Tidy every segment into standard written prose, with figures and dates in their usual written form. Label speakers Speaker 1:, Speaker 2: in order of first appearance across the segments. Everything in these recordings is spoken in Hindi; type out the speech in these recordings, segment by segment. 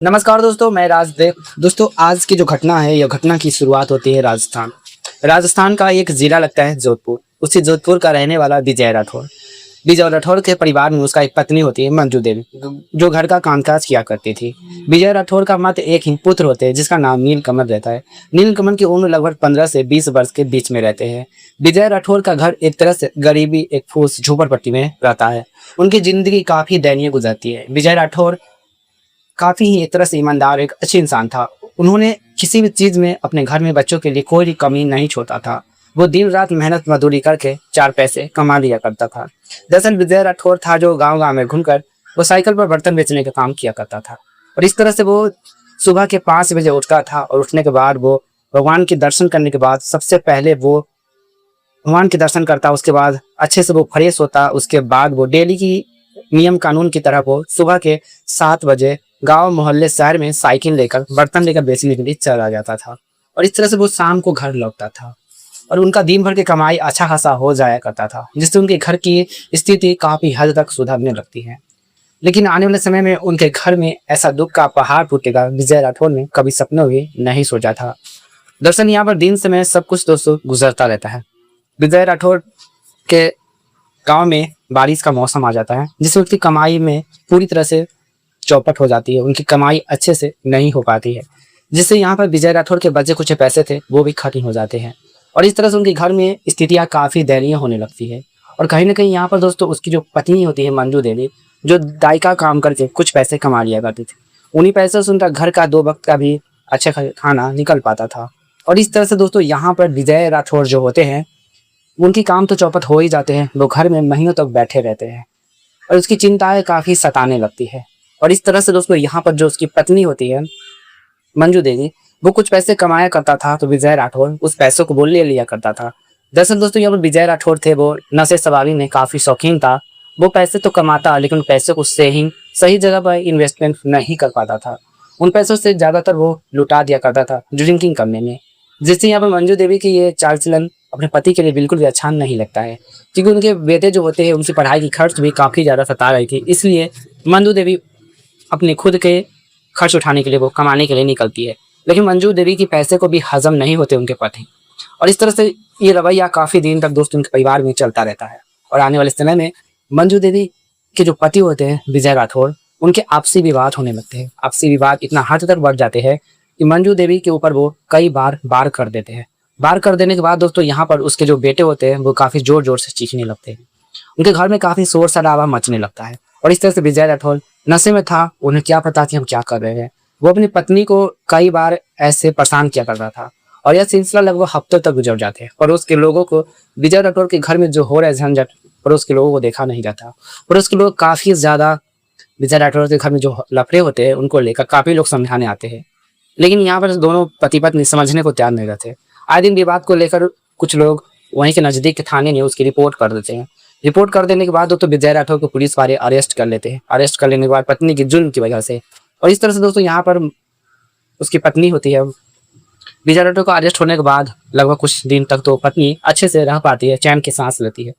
Speaker 1: नमस्कार दोस्तों, मैं राजदेव। दोस्तों, आज की जो घटना है, यह घटना की शुरुआत होती है राजस्थान। राजस्थान का एक जिला लगता है जोधपुर। उसी जोधपुर का रहने वाला विजय राठौर। विजय राठौर के परिवार में उसका एक पत्नी होती है मंजू देवी, जो घर का कामकाज किया करती थी। विजय राठौर का मात्र एक ही पुत्र होते हैं, जिसका नाम नीलकमल रहता है। नीलकमल की उम्र लगभग 15 से 20 वर्ष के बीच में रहते हैं। विजय राठौर का घर एक तरह से गरीबी एक फूस झोपड़पट्टी में रहता है। उनकी जिंदगी काफी दयनीय गुजरती है। विजय राठौर काफी ही एक तरह से ईमानदार एक अच्छे इंसान था। उन्होंने किसी भी चीज में अपने घर में बच्चों के लिए कोई भी कमी नहीं छोड़ता था। वो दिन रात मेहनत मजदूरी करके 4 पैसे कमा लिया करता था। दरअसल विजय राठौर था जो गांव गांव में घूमकर वो साइकिल पर बर्तन बेचने का काम किया करता था। और इस तरह से वो सुबह के 5 बजे उठता था और उठने के बाद वो भगवान के दर्शन करने के बाद सबसे पहले वो भगवान के दर्शन करता। उसके बाद अच्छे से वो फ्रेश होता। उसके बाद वो डेली की नियम कानून की तरह वो सुबह के 7 बजे गांव मोहल्ले शहर में साइकिल लेकर बर्तन लेकर बेचने के लिए चला जाता था। और इस तरह से वो शाम को घर लौटता था और उनका दिन भर की कमाई अच्छा खासा हो जाया करता था, जिससे उनके घर की स्थिति काफी हद तक सुधरने लगती है। लेकिन आने वाले समय में उनके घर में ऐसा दुख का पहाड़ टूटेगा, विजय राठौर ने कभी सपनों में नहीं सोचा था। दरअसल यहाँ पर दिन समय सब कुछ दोस्तों गुजरता रहता है। विजय राठौर के गांव में बारिश का मौसम आ जाता है, जिससे उसकी कमाई में पूरी तरह से चौपट हो जाती है। उनकी कमाई अच्छे से नहीं हो पाती है, जिससे यहाँ पर विजय राठौर के बचे कुछ पैसे थे वो भी खत्म हो जाते हैं। और इस तरह से उनके घर में स्थितियाँ काफ़ी दयनीय होने लगती है। और कहीं ना कहीं यहाँ पर दोस्तों उसकी जो पत्नी होती है मंजू देवी, जो दाई का काम करके कुछ पैसे कमा लिया करती थी, उन्हीं पैसे से उनका घर का 2 वक्त का भी अच्छा खाना निकल पाता था। और इस तरह से दोस्तों यहाँ पर विजय राठौर जो होते हैं, उनकी काम तो चौपट हो ही जाते हैं। वो घर में महीनों तक बैठे रहते हैं और उसकी चिंताएं काफ़ी सताने लगती है। और इस तरह से दोस्तों यहाँ पर जो उसकी पत्नी होती है मंजू देवी, वो कुछ पैसे कमाया करता था, तो विजय राठौर उस पैसों को वो ले लिया करता था। दरअसल दोस्तों यहाँ पर विजय राठौर थे वो नशे सवारी में काफी शौकीन था। वो पैसे तो कमाता, लेकिन पैसे को सही जगह पर इन्वेस्टमेंट नहीं कर पाता था। उन पैसों से ज्यादातर वो लुटा दिया करता था ड्रिंकिंग करने में, जिससे यहाँ पर मंजू देवी की ये चाल चलन अपने पति के लिए बिल्कुल भी अच्छा नहीं लगता है, क्योंकि उनके बेटे जो होते हैं उनकी पढ़ाई की खर्च भी काफी ज्यादा सता रही थी। इसलिए मंजू देवी अपने खुद के खर्च उठाने के लिए वो कमाने के लिए निकलती है, लेकिन मंजू देवी की पैसे को भी हजम नहीं होते उनके पति। और इस तरह से ये रवैया काफी दिन तक दोस्तों उनके परिवार में चलता रहता है। और आने वाले समय में मंजू देवी के जो पति होते हैं विजय राठौर, उनके आपसी विवाद होने लगते हैं। आपसी विवाद इतना हद तक बढ़ जाते हैं कि मंजू देवी के ऊपर वो कई बार कर देते हैं। बार कर देने के बाद दोस्तों यहाँ पर उसके जो बेटे होते हैं वो काफी जोर जोर से चीखने लगते हैं। उनके घर में काफी शोर शराबा मचने लगता है। और इस तरह से विजय राठौर नशे में था, उन्हें क्या पता कि हम क्या कर रहे हैं। वो अपनी पत्नी को कई बार ऐसे परेशान किया करता था और यह सिलसिला लगभग हफ्तों तक गुजर जाते हैं। पड़ोस के लोगों को विजय राठौर के घर में जो हो रहा है झंझट, पड़ोस के लोगों को देखा नहीं जाता। पड़ोस के लोग काफी ज्यादा विजय राठौर के घर में जो लफड़े होते हैं उनको लेकर काफी लोग समझाने आते हैं, लेकिन यहाँ पर दोनों पति पत्नी समझने को तैयार नहीं रहते। आए दिन विवाद को लेकर कुछ लोग वहीं के नजदीक के थाने में उसकी रिपोर्ट कर देते हैं। रिपोर्ट कर देने के बाद तो विजय राठौर को पुलिस वाले अरेस्ट कर लेते हैं। अरेस्ट कर लेने के बाद पत्नी की जुल्म की वजह से, और इस तरह से दोस्तों यहाँ पर उसकी पत्नी होती है विजय राठौर को अरेस्ट होने के बाद लगभग कुछ दिन तक तो पत्नी अच्छे से रह पाती है, चैन की सांस लेती है।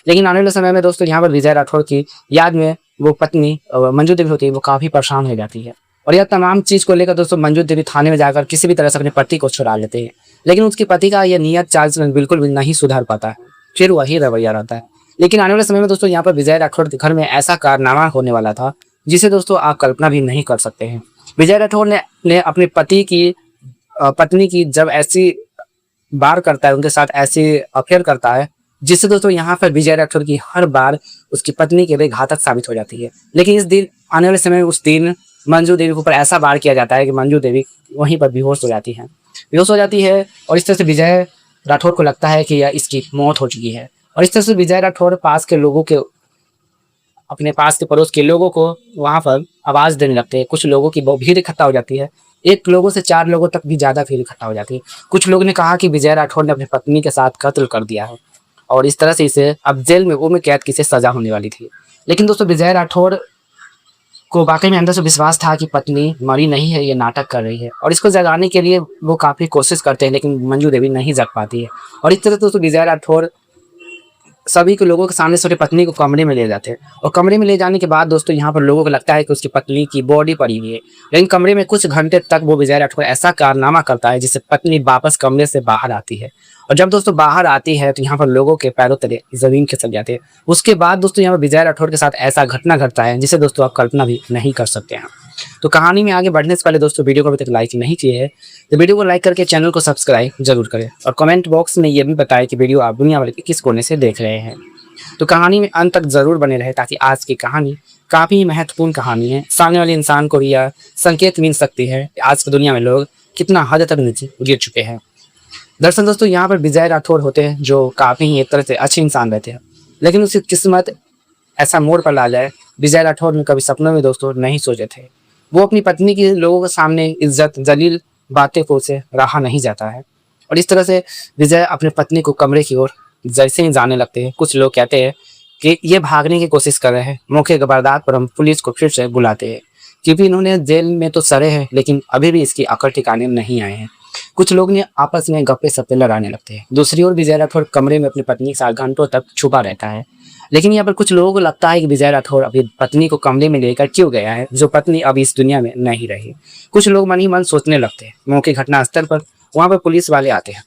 Speaker 1: लेकिन आने वाले समय में दोस्तों यहाँ पर विजय राठौर की याद में वो पत्नी मंजू देवी होती है, वो काफी परेशान हो जाती है। और यह तमाम चीज को लेकर दोस्तों मंजू देवी थाने में जाकर किसी भी तरह से अपने पति को छुड़ा लेते हैं, लेकिन उसके पति का यह नियत चाल चलन बिल्कुल भी नहीं सुधर पाता है, फिर वही रवैया रहता है। लेकिन आने वाले समय में दोस्तों यहाँ पर विजय राठौर के घर में ऐसा कारनामा होने वाला था जिसे दोस्तों आप कल्पना भी नहीं कर सकते हैं। विजय राठौर ने अपने पति की पत्नी की जब ऐसी बार करता है, उनके साथ ऐसी अफेयर करता है, जिससे दोस्तों यहाँ पर विजय राठौर की हर बार उसकी पत्नी के लिए घातक साबित हो जाती है। लेकिन इस दिन आने वाले समय में उस दिन मंजू देवी के ऊपर ऐसा वार किया जाता है कि मंजू देवी वहीं पर बेहोश हो जाती है। और इस तरह से विजय राठौर को लगता है कि यह इसकी मौत हो चुकी है। और इस तरह से विजय राठौर पास के लोगों के अपने पास के पड़ोस के लोगों को वहां पर आवाज देने लगते हैं। कुछ लोगों की भीड़ इकट्ठा हो जाती है, 1 लोगों से 4 लोगों तक भी ज्यादा भीड़ इकट्ठा हो जाती है। कुछ लोगों ने कहा कि विजय राठौर ने अपनी पत्नी के साथ कत्ल कर दिया है और इस तरह से इसे अब जेल में उम्र कैद की से सजा होने वाली थी। लेकिन दोस्तों विजय राठौर को वाकई में अंदर से विश्वास था कि पत्नी मरी नहीं है, ये नाटक कर रही है। और इसको जगाने के लिए वो काफी कोशिश करते हैं, लेकिन मंजू देवी नहीं जग पाती है। और इस तरह दोस्तों विजय राठौर सभी के लोगों के सामने से अपनी पत्नी को कमरे में ले जाते हैं और कमरे में ले जाने के बाद दोस्तों यहाँ पर लोगों को लगता है कि उसकी पत्नी की बॉडी पड़ी हुई है, लेकिन कमरे में कुछ घंटे तक वो विजय राठौर ऐसा कारनामा करता है जिससे पत्नी वापस कमरे से बाहर आती है। और जब दोस्तों बाहर आती है तो यहाँ पर लोगों के पैरों तले जमीन खिसक जाते हैं। उसके बाद दोस्तों यहाँ पर विजय राठौर के साथ ऐसा घटना घटता है जिसे दोस्तों आप कल्पना भी नहीं कर सकते हैं। तो कहानी में आगे बढ़ने से पहले दोस्तों वीडियो को अभी तक लाइक नहीं किए है तो वीडियो को लाइक करके चैनल को सब्सक्राइब जरूर करें और कमेंट बॉक्स में ये भी बताएं कि वीडियो आप दुनिया भर के किस कोने से देख रहे हैं। तो कहानी में अंत तक जरूर बने रहे ताकि आज की कहानी काफी महत्वपूर्ण कहानी है। सामने वाले इंसान को भी यह संकेत मिल सकती है कि आज की दुनिया में लोग कितना हद तक नीचे गिर चुके हैं। दरअसल दोस्तों यहाँ पर विजय राठौर होते हैं जो काफी एक तरह से अच्छे इंसान रहते हैं, लेकिन उसकी किस्मत ऐसा मोड़ पर ला जाए विजय राठौर ने कभी सपनों में दोस्तों नहीं सोचे थे। वो अपनी पत्नी की लोगों के सामने इज्जत जलील बातें को से रहा नहीं जाता है और इस तरह से विजय अपने पत्नी को कमरे की ओर जैसे ही जाने लगते हैं, कुछ लोग कहते हैं कि ये भागने की कोशिश कर रहे हैं। मौके के वारदात पर हम पुलिस को फिर से बुलाते हैं क्योंकि इन्होंने जेल में तो सड़े हैं लेकिन अभी भी इसकी अकल ठिकाने नहीं आए हैं। कुछ लोग ने आपस में गप्पे सप्पे लड़ाने लगते हैं। दूसरी ओर विजय राठौर कमरे में अपनी पत्नी के साथ घंटों तक छुपा रहता है, लेकिन यहाँ पर कुछ लोगों को लगता है कि विजय राठौर अपनी पत्नी को कमरे में लेकर क्यों गया है, जो पत्नी अब इस दुनिया में नहीं रही। कुछ लोग मन ही मन सोचने लगते हैं। मौके घटना स्थल पर वहाँ पर पुलिस वाले आते हैं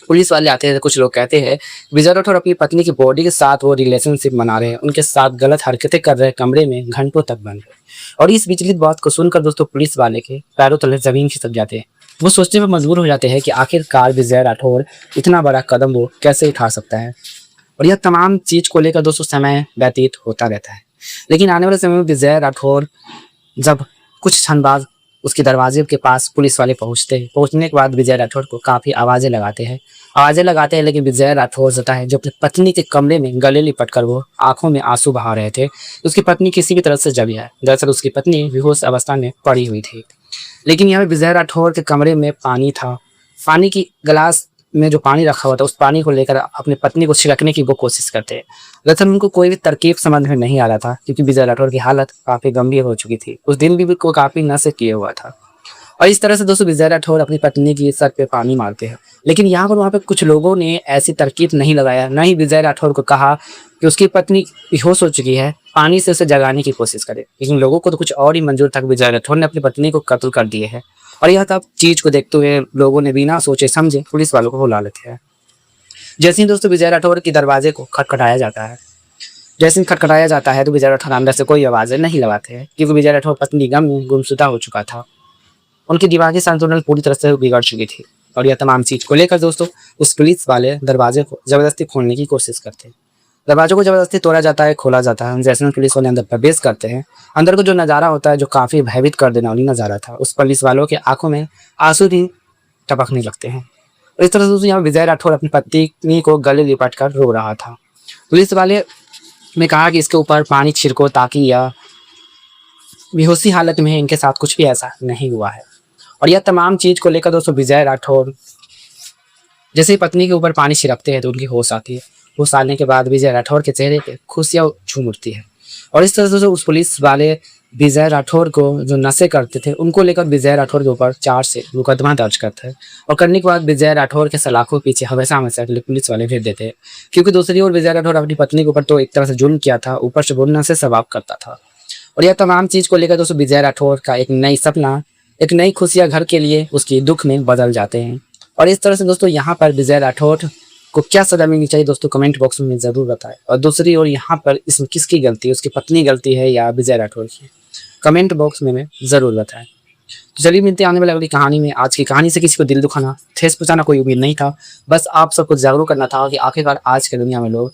Speaker 1: तो कुछ लोग कहते हैं विजय राठौर अपनी पत्नी की बॉडी के साथ वो रिलेशनशिप मना रहे हैं, उनके साथ गलत हरकतें कर रहे हैं, कमरे में घंटों तक बंद है। और इस विचलित बात को सुनकर दोस्तों पुलिस वाले के पैरों तले जमीन खिसक जाते हैं। वो सोचने पर मजबूर हो जाते हैं कि आखिरकार विजय राठौर इतना बड़ा कदम वो कैसे उठा सकता है। और यह तमाम चीज को लेकर दोस्तों समय व्यतीत होता रहता है, लेकिन आने वाले समय में विजय राठौर जब कुछ क्षण बाद उसके दरवाजे के पास पुलिस वाले पहुंचने के बाद विजय राठौर को काफी आवाजें लगाते हैं, लेकिन विजय राठौर होता है जो अपनी पत्नी के कमरे में गले लिपट कर वो आंखों में आंसू बहा रहे थे। उसकी पत्नी किसी भी तरह से जली है। दरअसल उसकी पत्नी बेहोश अवस्था में पड़ी हुई थी, लेकिन यहाँ विजय राठौर के कमरे में पानी था। पानी की गिलास में जो पानी रखा हुआ था उस पानी को लेकर अपनी पत्नी को छिड़कने की वो कोशिश करते हैं। दरअसल उनको कोई भी तरकीब समझ में नहीं आ रहा था क्योंकि विजय राठौर की हालत काफी गंभीर हो चुकी थी। उस दिन भी को काफी नशे किए हुआ था और इस तरह से दोस्तों विजय राठौर अपनी पत्नी की सर पे पानी मारते हैं। लेकिन यहाँ पर वहाँ पे कुछ लोगों ने ऐसी तरकीब नहीं लगाया, न ही विजय राठौर को कहा कि उसकी पत्नी बेहोश हो चुकी है, पानी से उसे जगाने की कोशिश करे। लेकिन लोगों को तो कुछ और ही मंजूर था। विजय राठौर ने अपनी पत्नी को कत्ल कर दिए है और यह तब चीज को देखते हुए लोगों ने बिना सोचे समझे पुलिस वालों को बुला लेते हैं। जैसे ही दोस्तों विजय राठौर के दरवाजे को खटखटाया जाता है तो विजय राठौर अंदर से कोई आवाज़ नहीं लगाते हैं क्योंकि विजय राठौर पत्नी गम में गुमशुदा हो चुका था। उनकी दिमागी संतुलन पूरी तरह से बिगड़ चुकी थी और यह तमाम चीज को लेकर दोस्तों उस पुलिस वाले दरवाजे को जबरदस्ती खोलने की कोशिश करते हैं। दरवाजों को जबरदस्ती तोड़ा जाता है, खोला जाता है। जैसे पुलिस वाले अंदर प्रवेश करते हैं, अंदर को जो नज़ारा होता है जो काफ़ी भयभीत कर देने वाली नज़ारा था, उस पुलिस वालों के आंखों में आंसू भी टपकने लगते हैं। और इस तरह से यहाँ विजय राठौर अपनी पत्नी को गले लिपट कर रो रहा था। पुलिस वाले ने कहा कि इसके ऊपर पानी छिड़को ताकि यह बेहोशी हालत में इनके साथ कुछ भी ऐसा नहीं हुआ है। और यह तमाम चीज को लेकर दोस्तों विजय राठौर जैसे ही पत्नी के ऊपर पानी छिड़कते हैं तो उनकी होश आती है। होश आने के बाद विजय राठौर के चेहरे पे खुशियाँ झूम उठती है और इस तरह से उस पुलिस वाले विजय राठौर को जो नशे करते थे उनको लेकर विजय राठौर के ऊपर 4 से मुकदमा दर्ज करते हैं और करने के बाद विजय राठौर के सलाखों के पीछे हमेशा के लिए पुलिस वाले भेज देते हैं क्योंकि दूसरी ओर विजय राठौर अपनी पत्नी के ऊपर तो एक तरह से जुल्म किया था, ऊपर से वो नशे सवाब करता था। और यह तमाम चीज को लेकर दोस्तों विजय राठौर का एक नई सपना, एक नई खुशियाँ घर के लिए उसकी दुख में बदल जाते हैं। और इस तरह से दोस्तों यहाँ पर विजय राठौर को क्या सजा मिलनी चाहिए दोस्तों कमेंट बॉक्स में जरूर बताएं। और दूसरी ओर यहाँ पर इसमें किसकी गलती है, उसकी पत्नी गलती है या विजय राठौर की, कमेंट बॉक्स में जरूर बताएं। तो चलिए मिलते हैं आने वाली अगली कहानी में। आज की कहानी से किसी को दिल दुखाना, ठेस पहुंचाना कोई उम्मीद नहीं था, बस आप सबको जागरूक करना था कि आखिरकार आज की दुनिया में लोग